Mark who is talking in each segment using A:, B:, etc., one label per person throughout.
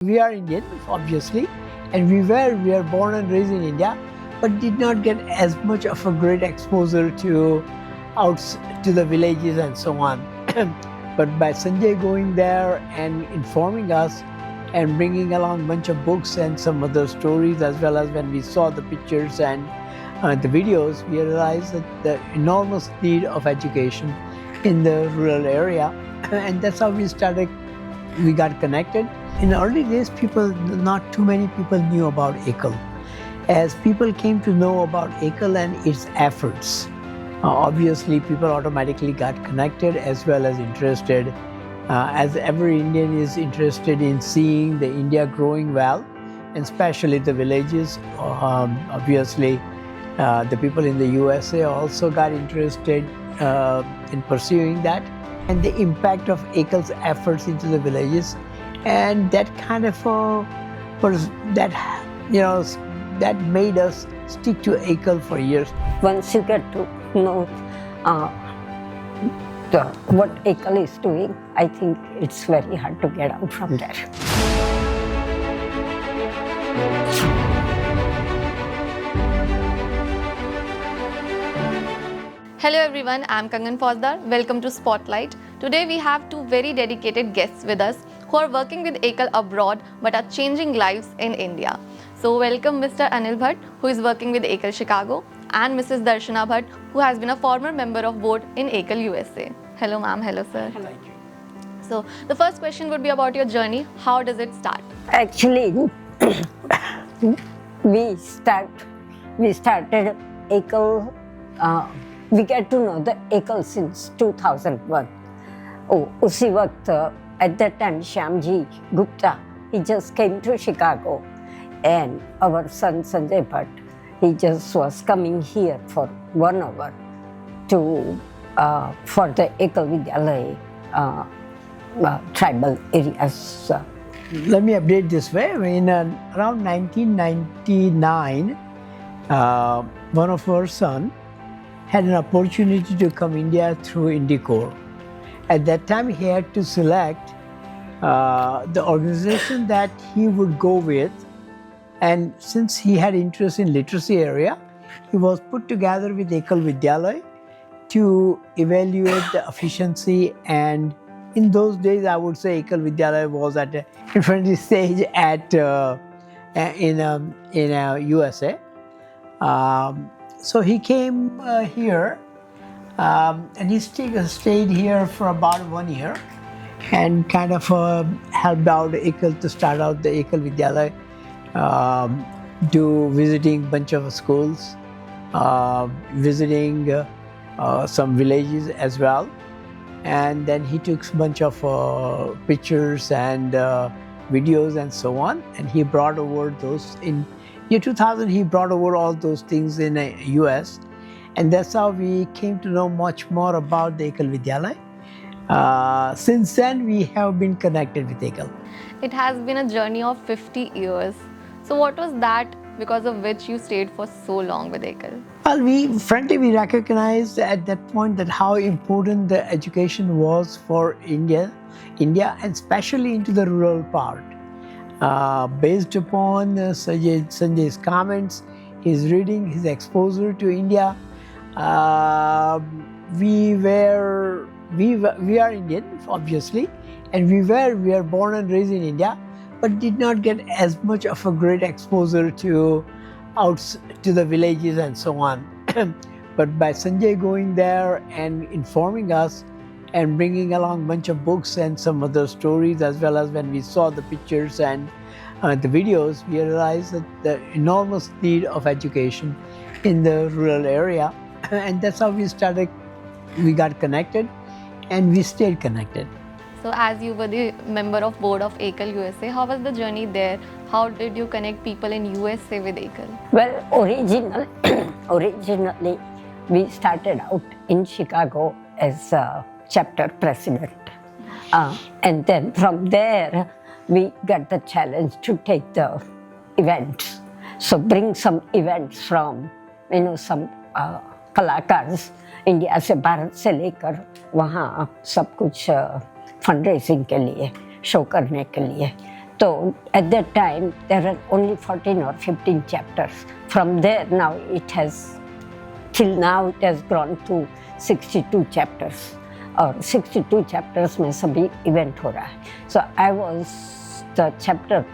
A: We are Indian, obviously, and we were born and raised in India, but did not get as much of a great exposure to the villages and so on. But by Sanjay going there and informing us and bringing along a bunch of books and some other stories, as well as when we saw the pictures and the videos, we realized that the enormous need of education in the rural area, and that's how we got connected. In the early days, not too many people knew about Ekal. As people came to know about Ekal and its efforts, obviously people automatically got connected as well as interested. As every Indian is interested in seeing the India growing well, and especially the villages. Obviously, the people in the USA also got interested in pursuing that, and the impact of Ekal's efforts into the villages. And that kind of that made us stick to Ekal for years.
B: Once you get to know what Ekal is doing, I think it's very hard to get out from there.
C: Hello everyone, I'm Kangan Fauzdar. Welcome to Spotlight. Today we have two very dedicated guests with us who are working with Ekal abroad but are changing lives in India. So welcome Mr. Anil Bhatt, who is working with Ekal Chicago, and Mrs. Darshana Bhatt, who has been a former member of board in Ekal USA. Hello ma'am, hello sir.
A: Thank you.
C: So the first question would be about your journey. How does it start?
B: Actually, we started Ekal. We get to know the Ekal since 2001. उसी वक्त at that time Shyamji Gupta, he just came to Chicago, and our son Sanjay Bhatt, he just was coming here for 1 hour for the Ekal Vidyalaya tribal areas.
A: Let me update this way. Around 1999, one of our sons had an opportunity to come India through IndyCorps. At that time, he had to select the organization that he would go with, and since he had interest in literacy area, he was put together with Ekal Vidyalaya to evaluate the efficiency. And in those days, I would say Ekal Vidyalaya was at a different stage in USA. So he came here, and he stayed here for about 1 year, and kind of helped out Ekal to start out the Ekal Vidyalaya, visiting bunch of schools, visiting some villages as well. And then he took a bunch of pictures and videos and so on, and he brought over those in year 2000. He brought over all those things in the US, and that's how we came to know much more about the Ekal Vidyalaya. Since then, we have been connected with Ekal.
C: It has been a journey of 50 years. So what was that because of which you stayed for so long with Ekal?
A: Well, we recognized at that point that how important the education was for India, and especially into the rural part. Based upon Sanjay's comments, his reading, his exposure to India, we are Indian, obviously, and we were born and raised in India, but did not get as much of a great exposure to the villages and so on. But by Sanjay going there and informing us and bringing along a bunch of books and some other stories, as well as when we saw the pictures and the videos, we realized that the enormous need of education in the rural area, and that's how we got connected, and we stayed connected.
C: So as you were the member of board of Ekal USA, how was the journey there? How did you connect people in USA with Ekal?
B: Well, originally we started out in Chicago as a chapter president, and then from there we got the challenge to take the events. So bring some events from some कलाकार्स India से, भारत से लेकर वहाँ सब कुछ fund raising के लिए, show करने के लिए. So at that time, there were only 14 or 15 chapters. From there, now it has, till now it has grown to 62 chapters. और 62 chapters में सभी event हो रहा है. So I was the chapter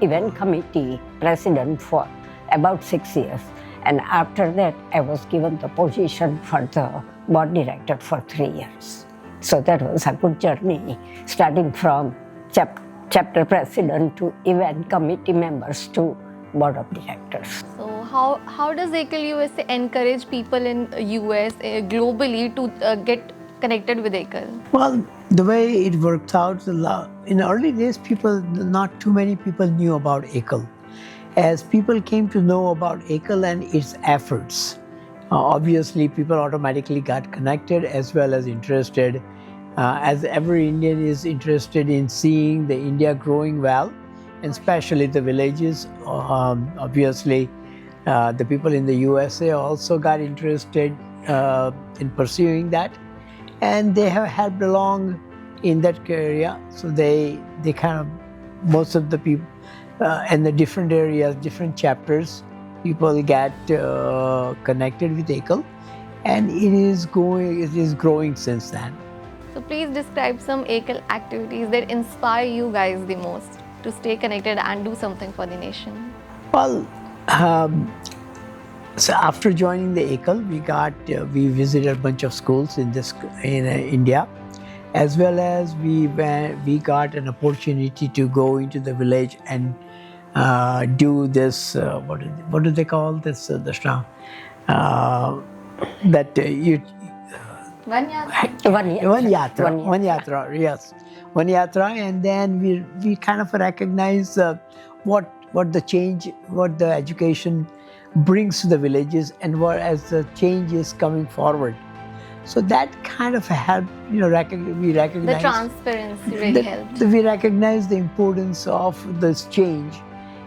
B: event committee president for about 6 years. And after that, I was given the position for the board director for 3 years. So that was a good journey, starting from chapter president to event committee members to board of directors.
C: So how does Ekal USA encourage people in US globally to get connected with Ekal?
A: Well, the way it worked out, in early days, not too many people knew about Ekal. As people came to know about Ekal and its efforts, obviously people automatically got connected as well as interested. As every Indian is interested in seeing the India growing well, and especially the villages. Obviously, the people in the USA also got interested in pursuing that, and they have helped along in that area. So they kind of, most of the people in the different areas, different chapters, people get connected with Ekal, and it is growing since then.
C: So please describe some Ekal activities that inspire you guys the most to stay connected and do something for the nation.
A: Well, so after joining the Ekal, we visited a bunch of schools in India, as well as we got an opportunity to go into the village and do this. What do they call this? Darshana.
C: One
A: yatra, yes, one yatra, and then we kind of recognize what the education brings to the villages, and as the change is coming forward. So that kind of helped, we recognize
C: the transparency really helped.
A: We recognize the importance of this change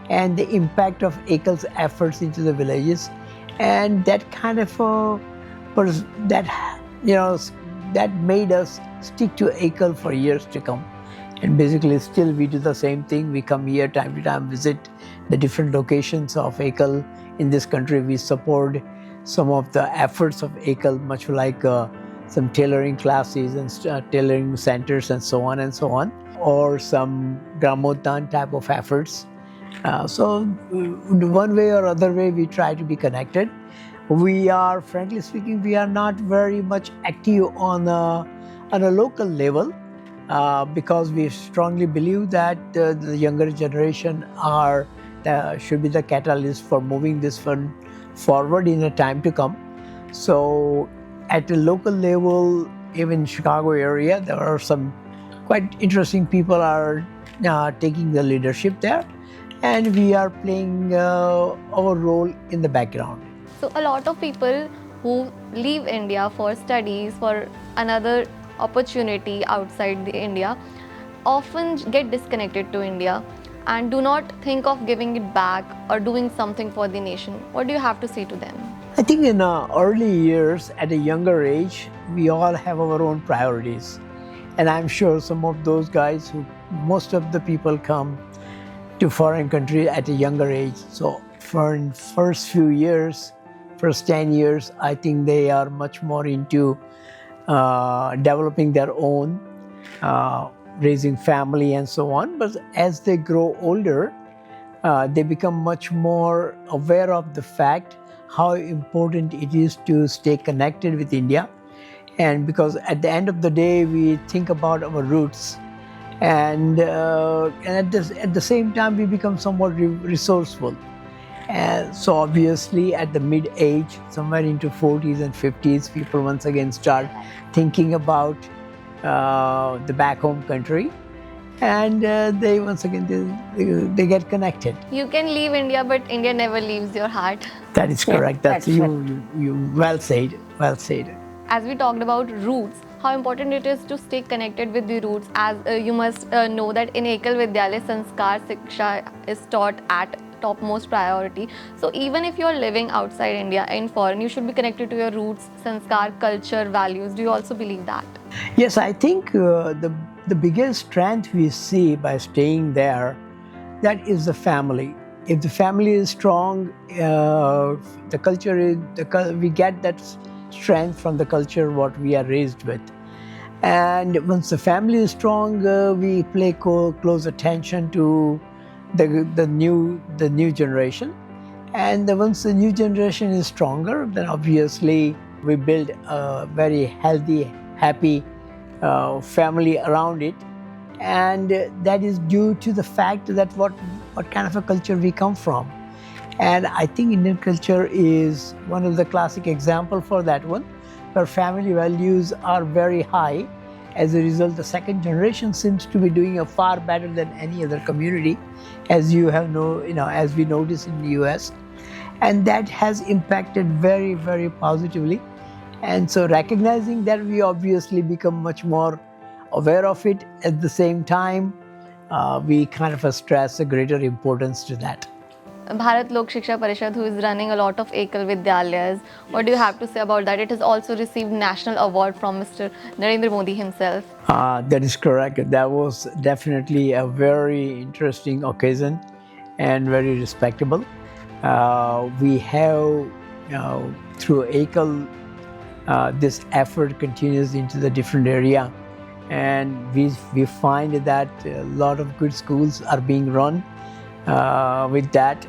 A: and the impact of Ekal's efforts into the villages, and that kind of that made us stick to Ekal for years to come. And basically still we do the same thing. We come here time to time, visit the different locations of Ekal in this country. We support some of the efforts of Ekal, much like some tailoring classes and tailoring centers and so on, or some Gramodhan type of efforts. So one way or other way we try to be connected. We are, frankly speaking, we are not very much active on a local level because we strongly believe that the younger generation should be the catalyst for moving this fund forward in a time to come. So at a local level, even in Chicago area, there are some quite interesting people are taking the leadership there, and we are playing our role in the background.
C: So a lot of people who leave India for studies, for another opportunity outside the India, often get disconnected to India and do not think of giving it back or doing something for the nation. What do you have to say to them?
A: I think in early years, at a younger age, we all have our own priorities. And I'm sure some of those guys most of the people come to foreign countries at a younger age. So for first 10 years, I think they are much more into developing their own, raising family and so on. But as they grow older, they become much more aware of the fact how important it is to stay connected with India. And because at the end of the day, we think about our roots, and at the same time, we become somewhat resourceful. And so obviously at the mid-age, somewhere into 40s and 50s, people once again start thinking about the back home country, and they once again they get connected.
C: You can leave India, but India never leaves your heart.
A: That is correct.
B: That's
A: you well said. Well said.
C: As we talked about roots, how important it is to stay connected with the roots. As you must know that in Ekal Vidyalaya, Sanskar Shiksha is taught at topmost priority. So even if you're living outside India in foreign, you should be connected to your roots, Sanskar, culture, values. Do you also believe that?
A: Yes, I think the the biggest strength we see by staying there, that is the family. If the family is strong, the culture is, we get that strength from the culture what we are raised with. And once the family is strong, we pay close attention to the new generation. And once the new generation is stronger, then obviously we build a very healthy, happy family around it. And that is due to the fact that what kind of a culture we come from. And I think Indian culture is one of the classic example for that one, where family values are very high. As a result, the second generation seems to be doing far better than any other community, as as we notice in the US. And that has impacted very, very positively. And so recognizing that, we obviously become much more aware of it. At the same time, we kind of stress a greater importance to that.
C: Bharat Lok Shiksha Parishad, who is running a lot of Ekal Vidyalayas, what do you have to say about that? It has also received national award from Mr. Narendra Modi himself.
A: That is correct. That was definitely a very interesting occasion and very respectable. We have, through Ekal, this effort continues into the different area, and we find that a lot of good schools are being run with that.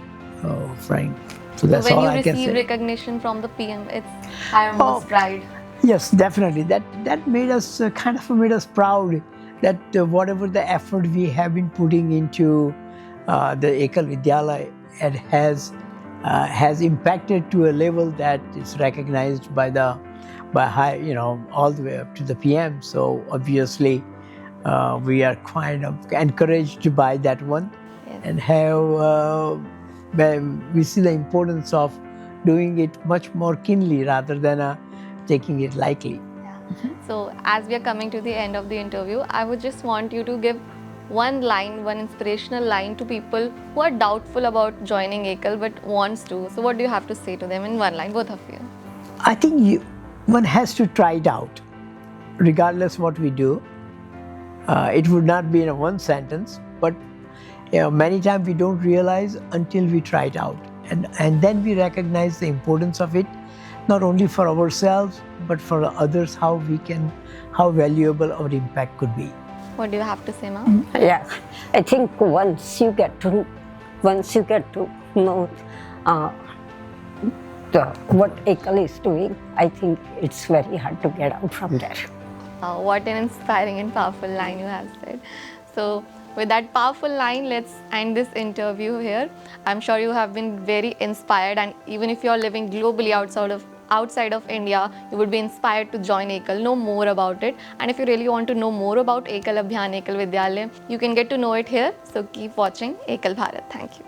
A: Frank. So that's all I can say.
C: When you receive recognition from the PM, it's utmost pride.
A: Yes, definitely. That made us made us proud that whatever the effort we have been putting into the Ekal Vidyalaya, it has impacted to a level that is recognized by high, all the way up to the PM. So obviously, we are kind of encouraged by that one.
C: Yes.
A: And have we see the importance of doing it much more keenly rather than taking it lightly.
C: Yeah. So as we are coming to the end of the interview, I would just want you to give one inspirational line to people who are doubtful about joining Ekal but wants to. So what do you have to say to them in one line, both of you?
A: I think one has to try it out, regardless what we do. It would not be in one sentence, but many times we don't realize until we try it out. And then we recognize the importance of it, not only for ourselves, but for others, how valuable our impact could be.
C: What do you have to say, ma'am?
B: Yeah, I think once you get to know what Ekal is doing, I think it's very hard to get out from there.
C: What an inspiring and powerful line you have said. So with that powerful line, let's end this interview here. I'm sure you have been very inspired, and even if you're living globally outside of India, you would be inspired to join Ekal, know more about it. And if you really want to know more about Ekal Abhiyan, Ekal Vidyalaya, you can get to know it here. So keep watching Ekal Bharat. Thank you.